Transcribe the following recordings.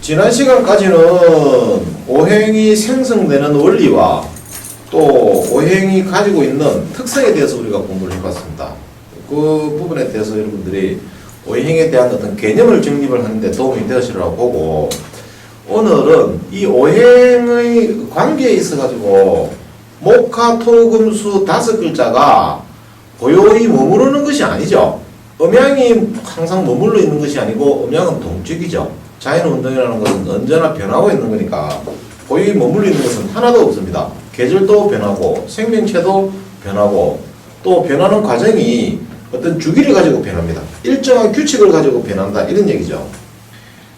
지난 시간까지는 오행이 생성되는 원리와 또 오행이 가지고 있는 특성에 대해서 우리가 공부를 해봤습니다. 그 부분에 대해서 여러분들이 오행에 대한 어떤 개념을 정립을 하는 데 도움이 되시라고 보고, 오늘은 이 오행의 관계에 있어 가지고 목화토금수 5글자가 고요히 머무르는 것이 아니죠. 음양이 항상 머물러 있는 것이 아니고 음양은 동적이죠. 자연운동이라는 것은 언제나 변하고 있는 거니까 고요히 머물러 있는 것은 하나도 없습니다. 계절도 변하고 생명체도 변하고 또 변하는 과정이 어떤 주기를 가지고 변합니다. 일정한 규칙을 가지고 변한다, 이런 얘기죠.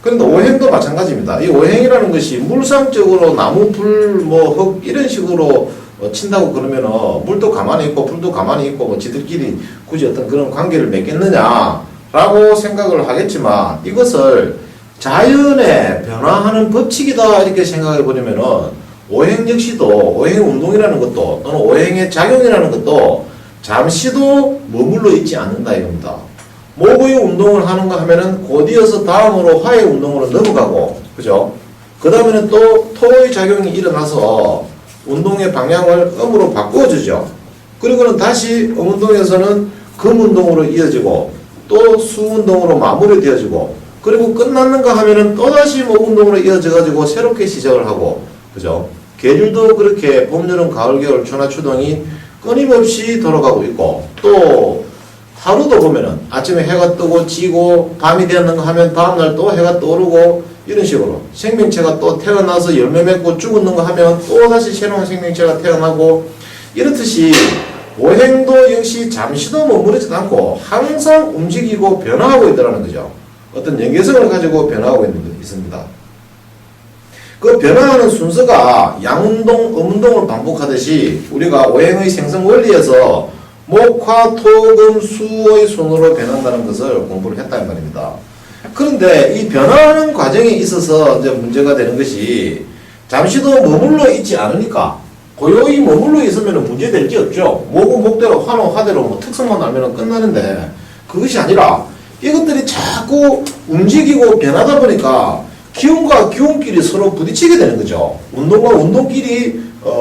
그런데 오행도 마찬가지입니다. 이 오행이라는 것이 물상적으로 나무, 불, 흙 이런 식으로 친다고 그러면은 물도 가만히 있고 불도 가만히 있고 뭐 지들끼리 굳이 어떤 그런 관계를 맺겠느냐라고 생각을 하겠지만, 이것을 자연의 변화하는 법칙이다 이렇게 생각해 보려면은 오행 역시도, 오행의 운동이라는 것도 또는 오행의 작용이라는 것도 잠시도 머물러 있지 않는다 이겁니다. 목의 운동을 하는가 하면은 곧이어서 다음으로 화의 운동으로 넘어가고, 그죠? 그 다음에는 또 토의 작용이 일어나서 운동의 방향을 음으로 바꿔주죠. 그리고는 다시 음운동에서는 금운동으로 이어지고 또 수운동으로 마무리되어지고, 그리고 끝났는가 하면은 또다시 목운동으로 이어져가지고 새롭게 시작을 하고, 그죠? 계절도 그렇게 봄, 여름, 가을, 겨울,春夏,秋冬이 끊임없이 돌아가고 있고, 또 하루도 보면은 아침에 해가 뜨고 지고 밤이 되었는가 하면 다음날 또 해가 떠오르고, 이런 식으로 생명체가 또 태어나서 열매 맺고 죽었는가 하면 또 다시 새로운 생명체가 태어나고, 이렇듯이 오행도 역시 잠시도 머무르지 않고 항상 움직이고 변화하고 있다는 거죠. 어떤 연계성을 가지고 변화하고 있습니다. 그 변화하는 순서가 양운동, 음운동을 반복하듯이 우리가 오행의 생성 원리에서 목화, 토, 금, 수의 순으로 변한다는 것을 공부를 했단 말입니다. 그런데 이 변화하는 과정에 있어서 이제 문제가 되는 것이, 잠시도 머물러 있지 않으니까 고요히 머물러 있으면 문제될 게 없죠. 목은 목대로, 화는 화대로 뭐 특성만 알면 끝나는데, 그것이 아니라 이것들이 자꾸 움직이고 변하다 보니까 기운과 기운끼리 서로 부딪히게 되는 거죠. 운동과 운동끼리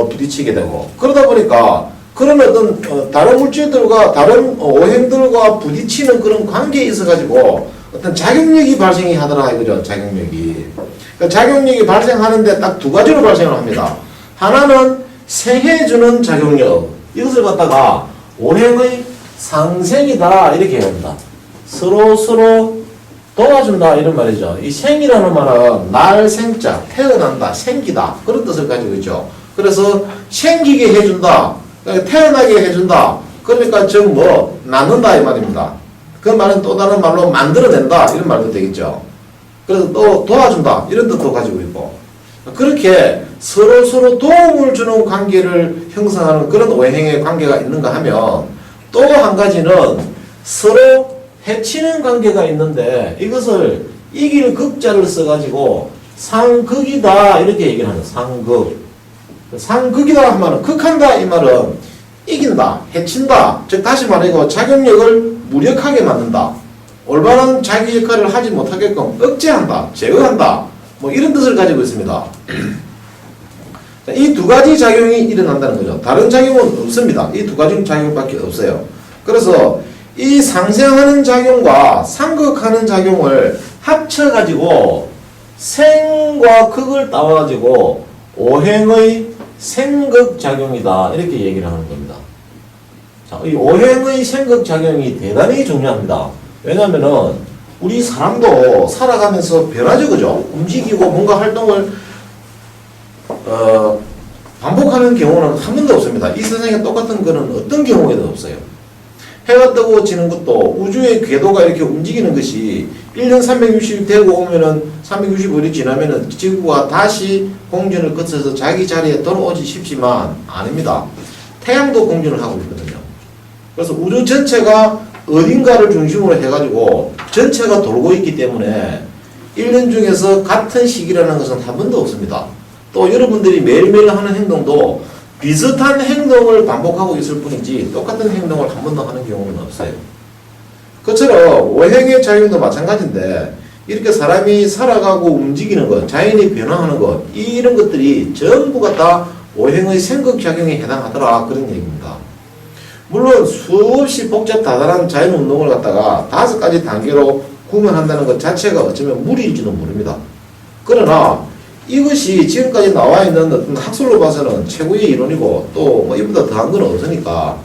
부딪히게 되고, 그러다 보니까 그런 어떤 다른 물질들과 다른 오행들과 부딪히는 그런 관계에 있어 가지고 어떤 작용력이 발생이 하더라 이거죠. 작용력이. 그러니까 작용력이 발생하는데 딱 두 가지로 발생을 합니다. 하나는 생해주는 작용력, 이것을 갖다가 오행의 상생이다 이렇게 합니다. 서로 도와준다 이런 말이죠. 이 생이라는 말은 날 생자, 태어난다, 생기다, 그런 뜻을 가지고 있죠. 그래서 생기게 해준다, 태어나게 해준다, 그러니까 즉 낳는다 이 말입니다. 그 말은 또 다른 말로 만들어낸다 이런 말도 되겠죠. 그래서 또 도와준다 이런 뜻도 가지고 있고, 그렇게 서로 도움을 주는 관계를 형성하는 그런 오행의 관계가 있는가 하면, 또 한 가지는 서로 해치는 관계가 있는데, 이것을 이길 극자를 써가지고 상극이다 이렇게 얘기를 하는 상극. 상극이다 하면 극한다 이 말은 이긴다, 해친다, 즉 다시 말하고 작용력을 무력하게 만든다, 올바른 자기 역할을 하지 못하게끔 억제한다, 제어한다, 뭐 이런 뜻을 가지고 있습니다. 이 두 가지 작용이 일어난다는 거죠. 다른 작용은 없습니다. 이 두 가지 작용밖에 없어요. 그래서 이 상생하는 작용과 상극하는 작용을 합쳐가지고 생과 극을 따와가지고 오행의 생극작용이다 이렇게 얘기를 하는 겁니다. 자, 이 오행의 생극작용이 대단히 중요합니다. 왜냐하면은 우리 사람도 살아가면서 변하죠, 그죠? 움직이고 뭔가 활동을 반복하는 경우는 한 번도 없습니다. 이 세상에 똑같은 거는 어떤 경우에도 없어요. 해가 뜨고 지는 것도 우주의 궤도가 이렇게 움직이는 것이 1년 360일 되고 오면은 365일이 지나면은 지구가 다시 공전을 거쳐서 자기 자리에 돌아오지 싶지만 아닙니다. 태양도 공전을 하고 있거든요. 그래서 우주 전체가 어딘가를 중심으로 해가지고 전체가 돌고 있기 때문에 1년 중에서 같은 시기라는 것은 한 번도 없습니다. 또 여러분들이 매일매일 하는 행동도 비슷한 행동을 반복하고 있을 뿐이지 똑같은 행동을 한 번도 하는 경우는 없어요. 그처럼 오행의 작용도 마찬가지인데, 이렇게 사람이 살아가고 움직이는 것, 자연이 변화하는 것, 이런 것들이 전부가 다 오행의 생극작용에 해당하더라. 그런 얘기입니다. 물론 수없이 복잡다단한 자연운동을 갖다가 5가지 단계로 구분한다는 것 자체가 어쩌면 무리일지도 모릅니다. 그러나 이것이 지금까지 나와 있는 어떤 학술로 봐서는 최고의 이론이고 또 뭐 이보다 더한 건 없으니까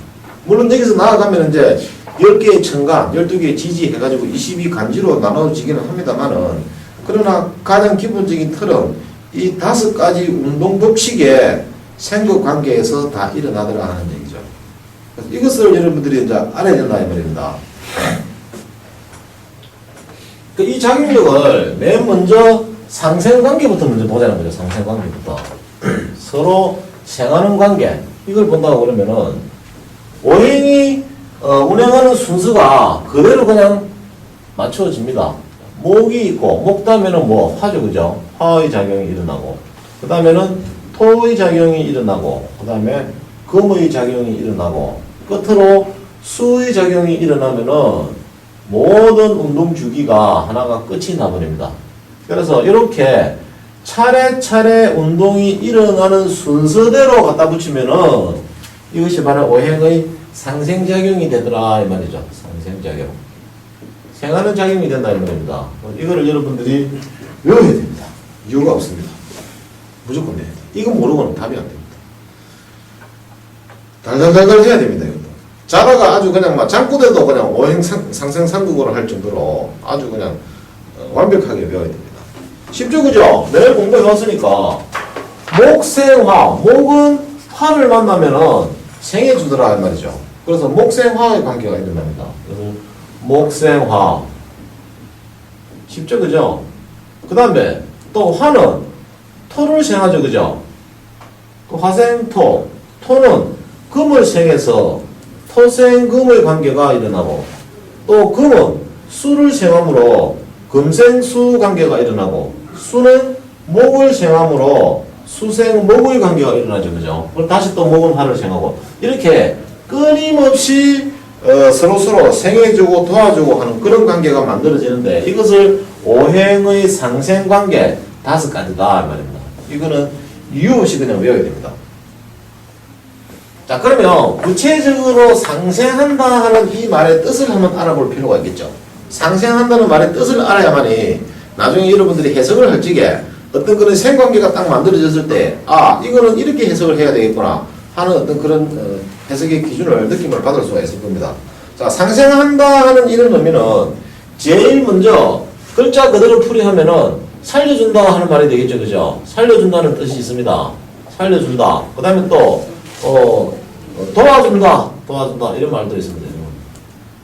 물론 여기서 나아가면 이제 10개의 천간, 12개의 지지 해가지고 22간지로 나눠지기는 합니다만은 그러나 가장 기본적인 틀은 이 5가지 운동 법칙의 생각 관계에서 다 일어나더라 하는 얘기죠. 그래서 이것을 여러분들이 이제 알아야 된다 이 말입니다. 이 작용력을 맨 먼저 상생관계부터 먼저 보자는 거죠. 상생관계부터. 서로 생하는 관계. 이걸 본다고 그러면은 오행이 운행하는 순서가 그대로 그냥 맞춰집니다. 목이 있고 목다음에는 뭐 화죠. 그죠? 화의 작용이 일어나고 그 다음에는 토의 작용이 일어나고 그 다음에 금의 작용이 일어나고 끝으로 수의 작용이 일어나면은 모든 운동 주기가 하나가 끝이 나버립니다. 그래서 이렇게 차례차례 운동이 일어나는 순서대로 갖다 붙이면은 이것이 바로 오행의 상생작용이 되더라 이 말이죠. 상생작용. 생하는 작용이 된다 이 말입니다. 이거를 여러분들이 외워야 됩니다. 이유가 없습니다. 무조건 내야 돼. 이거 모르고는 답이 안 됩니다. 달달달달 해야 됩니다. 이것도. 자다가 아주 그냥 막 잠꼬대도 그냥 오행 상생상극으로 할 정도로 아주 그냥 완벽하게 외워야 됩니다. 쉽죠, 그죠? 매일 공부해왔으니까 목생화, 목은 화를 만나면은 생해주더라 이 말이죠. 그래서 목생화의 관계가 일어납니다. 그래서 목생화 쉽죠, 그죠? 그 다음에 또 화는 토를 생하죠, 그죠? 또 화생토, 토는 금을 생해서 토생금의 관계가 일어나고 또 금은 수를 생함으로 금생수 관계가 일어나고 수는 목을 생함으로 수생목의 관계가 일어나죠, 그죠? 그리고 다시 또 목은 화를 생하고 이렇게 끊임없이 서로서로 생해주고 도와주고 하는 그런 관계가 만들어지는데 이것을 오행의 상생관계 5가지다 말입니다. 이거는 이유 없이 그냥 외워야 됩니다. 자, 그러면 구체적으로 상생한다 하는 이 말의 뜻을 한번 알아볼 필요가 있겠죠. 상생한다는 말의 뜻을 알아야만이 나중에 여러분들이 해석을 할 적에 어떤 그런 생관계가 딱 만들어졌을 때 아, 이거는 이렇게 해석을 해야 되겠구나 하는 어떤 그런 해석의 기준을 느낌을 받을 수가 있을 겁니다. 자, 상생한다 하는 이런 의미는 제일 먼저 글자 그대로 풀이하면은 살려준다 하는 말이 되겠죠, 그죠? 살려준다는 뜻이 있습니다. 살려준다. 그 다음에 또 도와준다 이런 말도 있습니다.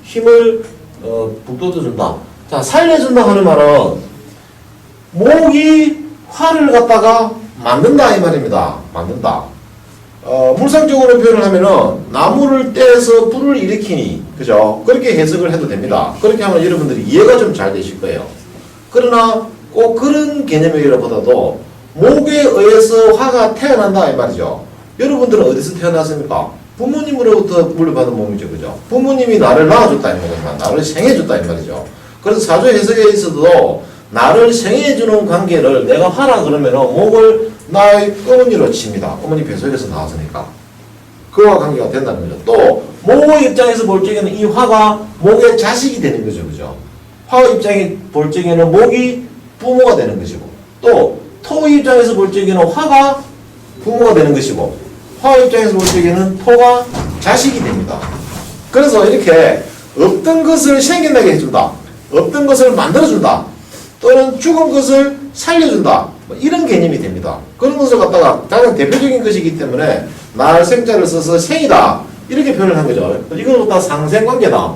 힘을 북돋워준다. 자, 살려준다 하는 말은 목이 화를 갖다가 만든다 이 말입니다. 만든다. 물상적으로 표현을 하면은 나무를 떼서 불을 일으키니, 그죠? 그렇게 해석을 해도 됩니다. 그렇게 하면 여러분들이 이해가 좀 잘 되실 거예요. 그러나 꼭 그런 개념이라보다도 목에 의해서 화가 태어난다 이 말이죠. 여러분들은 어디서 태어났습니까? 부모님으로부터 물려받은 몸이죠, 그죠? 부모님이 나를 낳아줬다 이 말이죠. 나를 생해줬다 이 말이죠. 그래서 사주 해석에 있어도 나를 생해주는 관계를 내가 하라 그러면 목을 나의 어머니로 칩니다. 어머니 뱃속에서 나왔으니까. 그와 관계가 된다는 거죠. 또 목의 입장에서 볼 적에는 이 화가 목의 자식이 되는 거죠, 그죠? 화의 입장에 볼 적에는 목이 부모가 되는 것이고 또 토의 입장에서 볼 적에는 화가 부모가 되는 것이고 화의 입장에서 볼 적에는 토가 자식이 됩니다. 그래서 이렇게 없던 것을 생겨나게 해준다. 없던 것을 만들어준다. 또는 죽은 것을 살려준다. 뭐 이런 개념이 됩니다. 그런 것을 갖다가 가장 대표적인 것이기 때문에 날 생자를 써서 생이다. 이렇게 표현을 한 거죠. 이것도 다 상생관계다.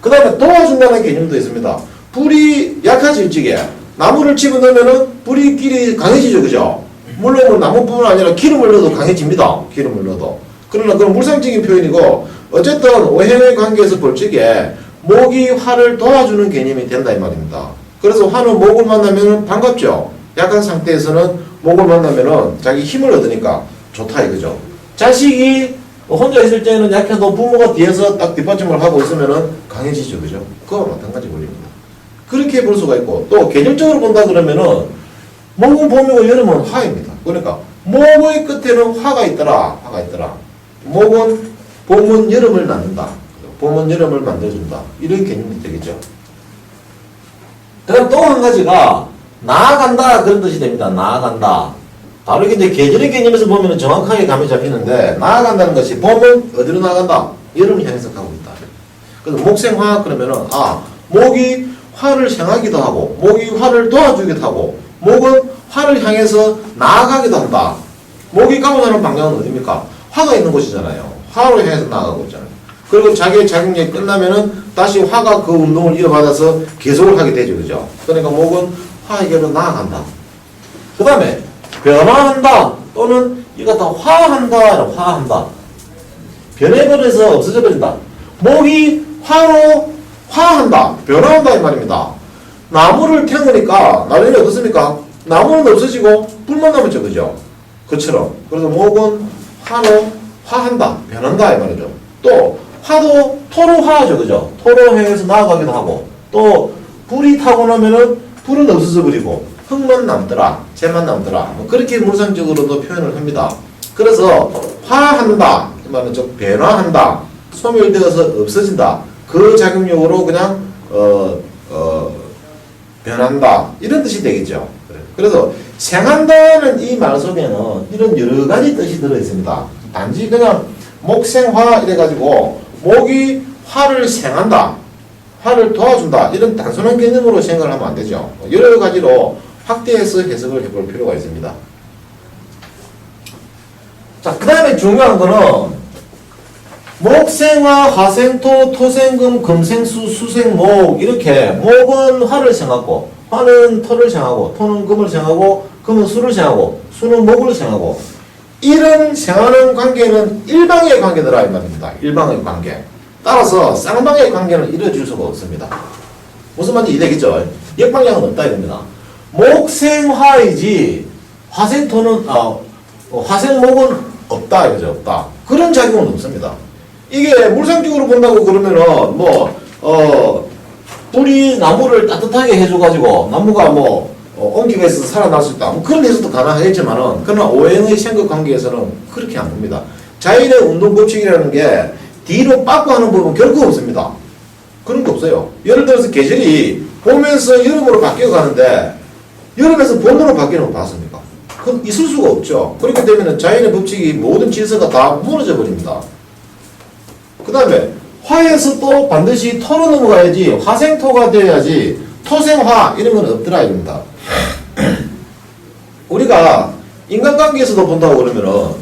그 다음에 도와준다는 개념도 있습니다. 불이 약해질 적에 나무를 집어넣으면은 불이 길이 강해지죠, 그죠? 물론 뭐 나무뿐만 아니라 기름을 넣어도 강해집니다. 기름을 넣어도. 그러나 그건 물상적인 표현이고 어쨌든 오행의 관계에서 볼 적에 목이 화를 도와주는 개념이 된다 이 말입니다. 그래서 화는 목을 만나면 반갑죠. 약한 상태에서는 목을 만나면은 자기 힘을 얻으니까 좋다 이거죠. 자식이 혼자 있을 때는 약해도 부모가 뒤에서 딱 뒷받침을 하고 있으면은 강해지죠, 그죠? 그거와 마찬가지 원리입니다. 그렇게 볼 수가 있고 또 개념적으로 본다 그러면은 목은 봄이고 여름은 화입니다. 그러니까 목의 끝에는 화가 있더라. 화가 있더라. 목은 봄은 여름을 낳는다. 봄은 여름을 만들어준다. 이런 개념이 되겠죠. 그다음 또 한 가지가 나아간다 그런 뜻이 됩니다. 나아간다. 바로 이게 이제 계절의 개념에서 보면 정확하게 감이 잡히는데 나아간다는 것이 봄은 어디로 나아간다? 여름을 향해서 가고 있다. 그래서 목생화 그러면은 목이 화를 생하기도 하고 목이 화를 도와주기도 하고 목은 화를 향해서 나아가기도 한다. 목이 가고 나는 방향은 어디입니까? 화가 있는 곳이잖아요. 화로 향해서 나아가고 있잖아요. 그리고 자기의 작용력이 끝나면은 다시 화가 그 운동을 이어받아서 계속을 하게 되죠. 그죠? 그러니까 목은 화에게로 나아간다. 그 다음에 변화한다 또는 이거 다 화한다. 화한다. 변해버려서 없어져 버린다. 목이 화로 화한다. 변화한다 이 말입니다. 나무를 태우니까 나중에 어떻습니까? 나무는 없어지고 불만 남았죠. 그죠? 그처럼. 그래서 목은 화로 화한다. 변한다 이 말이죠. 또 화도 토로 화하죠. 그죠? 토로 향해서 나아가기도 하고 또 불이 타고 나면은 불은 없어져 버리고 흙만 남더라. 재만 남더라. 뭐 그렇게 물상적으로도 표현을 합니다. 그래서 화한다. 이 말은 즉 변화한다. 소멸되어서 없어진다. 그 작용력으로 그냥 변한다. 이런 뜻이 되겠죠. 그래서 생한다는 이 말 속에는 이런 여러 가지 뜻이 들어있습니다. 단지 그냥 목생화 이래가지고 목이 화를 생한다. 화를 도와준다. 이런 단순한 개념으로 생각을 하면 안 되죠. 여러 가지로 확대해서 해석을 해볼 필요가 있습니다. 자, 그 다음에 중요한 거는 목생화, 화생토, 토생금, 금생수, 수생목 이렇게 목은 화를 생하고 화는 토를 생하고 토는 금을 생하고 금은 수를 생하고 수는 목을 생하고 이런 생하는 관계는 일방의 관계더라 이 말입니다. 일방의 관계. 따라서 쌍방의 관계는 이루어질 수가 없습니다. 무슨 말인지 이해되겠죠? 역방향은 없다 이겁니다. 목생화이지 화생토는 화생목은 없다 이거죠. 없다. 그런 작용은 없습니다. 이게 물상적으로 본다고 그러면은 불이 나무를 따뜻하게 해줘가지고 나무가 온기가 있어서 살아날 수 있다. 그런 해석도 가능하겠지만은 그러나 오행의 생각 관계에서는 그렇게 안 봅니다. 자연의 운동 법칙이라는 게 뒤로 빠꾸 하는 부분은 결코 없습니다. 그런 게 없어요. 예를 들어서 계절이 봄에서 여름으로 바뀌어 가는데 여름에서 봄으로 바뀌는 거 봤습니까? 그건 있을 수가 없죠. 그렇기 때문에 자연의 법칙이 모든 질서가 다 무너져 버립니다. 그 다음에 화에서 또 반드시 토로 넘어가야지 화생토가 되어야지 토생화 이런 건 없더라 이겁니다. 우리가 인간관계에서도 본다고 그러면은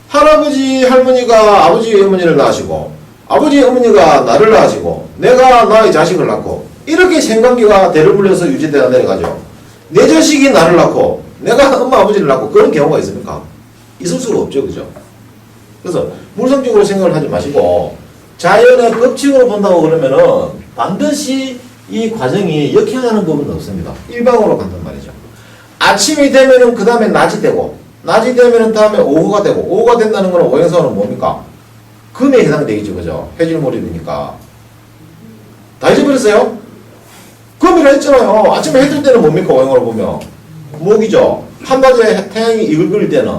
할아버지 할머니가 아버지 어머니를 낳으시고 아버지 어머니가 나를 낳으시고 내가 나의 자식을 낳고 이렇게 생관계가 대를 물려서 유지되어 내려가죠. 내 자식이 나를 낳고 내가 엄마 아버지를 낳고 그런 경우가 있습니까? 있을 수가 없죠. 그죠? 그래서 물성적으로 생각을 하지 마시고 자연의 법칙으로 본다고 그러면은 반드시 이 과정이 역행하는 부분은 없습니다. 일방으로 간단 말이죠. 아침이 되면은 그 다음에 낮이 되고 낮이 되면은 다음에 오후가 되고 오후가 된다는 건 오행사는 뭡니까? 금에 해당되겠죠. 그죠? 해질몰입이니까. 다 잊어버렸어요? 금이라 했잖아요. 아침에 해 뜰 때는 뭡니까? 오행으로 보면 목이죠. 한낮에 태양이 이글거릴 때는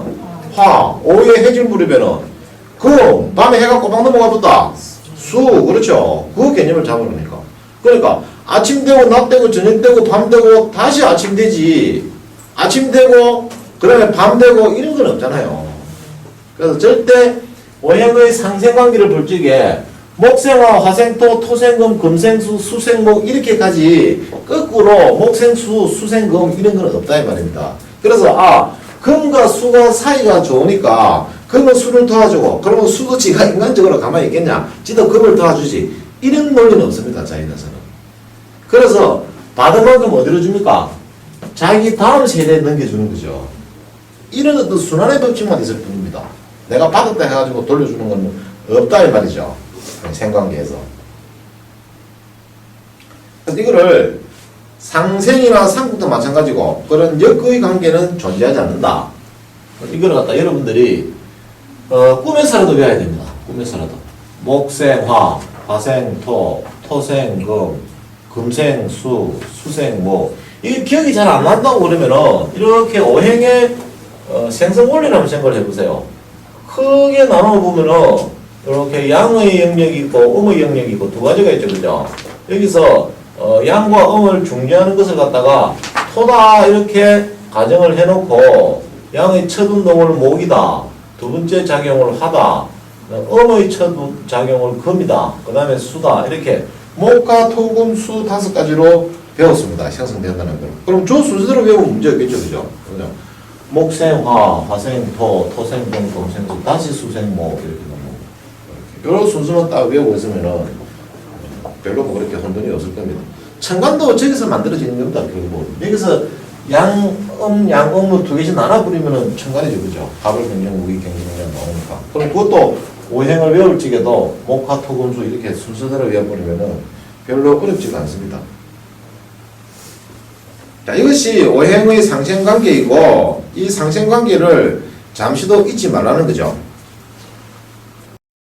화, 오후에 해질무렵에는 금, 밤에 해가 꼬박 넘어가 붙다. 수, 그렇죠. 그 개념을 잡으려니까. 그러니까 아침 되고 낮 되고 저녁 되고 밤 되고 다시 아침 되지. 아침 되고 그 다음에 밤 되고 이런 건 없잖아요. 그래서 절대 오행의 상생관계를 볼 적에 목생화, 화생토, 토생금, 금생수, 수생목 이렇게까지 거꾸로 목생수, 수생금 이런 건 없다 이 말입니다. 그래서 금과 수가 사이가 좋으니까 금은 수를 도와주고 그러면 수도 지가 인간적으로 가만히 있겠냐? 지도 금을 도와주지. 이런 논리는 없습니다. 자연에서는. 그래서 받은 만큼 어디로 줍니까? 자기 다음 세대에 넘겨주는 거죠. 이런 어떤 순환의 법칙만 있을 뿐입니다. 내가 받았다 해가지고 돌려주는 건 없다 이 말이죠. 생관계에서. 그래서 이거를 상생이나 상국도 마찬가지고 그런 역의 관계는 존재하지 않는다. 이거를 갖다 여러분들이 꿈에서라도 외워야 됩니다. 꿈에서라도. 목생화, 화생토, 토생금, 금생, 수, 수생, 뭐 이게 기억이 잘 안 난다고 그러면은 이렇게 오행의 생성 원리를 한번 생각을 해보세요. 크게 나눠 보면은 이렇게 양의 영역이 있고 음의 영역이 있고 두 가지가 있죠, 그죠? 여기서 양과 음을 중재하는 것을 갖다가 토다 이렇게 가정을 해놓고 양의 첫 운동을 목이다, 두 번째 작용을 하다, 음의 첫 작용을 금이다, 그 다음에 수다, 이렇게 목화 토금 수 다섯 가지로 배웠습니다. 형성된다는 걸. 그럼 저 순서대로 배우면 문제겠죠, 그죠? 그죠? 목생 화, 화생 토, 토생 금, 금생 수, 다시 수생 목 이렇게 넘어. 이런 순서만 딱 외우고 있으면은 별로 뭐 그렇게 혼돈이 없을 겁니다. 천간도 저기서 만들어지는 겁니다. 결국 여기서 양음을 두 개씩 나눠버리면은 천간이죠, 그죠? 갑을 경정, 무기 경정 나오니까. 그럼 그것도 오행을 외울 적에도 목화 토금수 이렇게 순서대로 외워버리면은 별로 어렵지가 않습니다. 자, 이것이 오행의 상생관계이고 이 상생관계를 잠시도 잊지 말라는 거죠.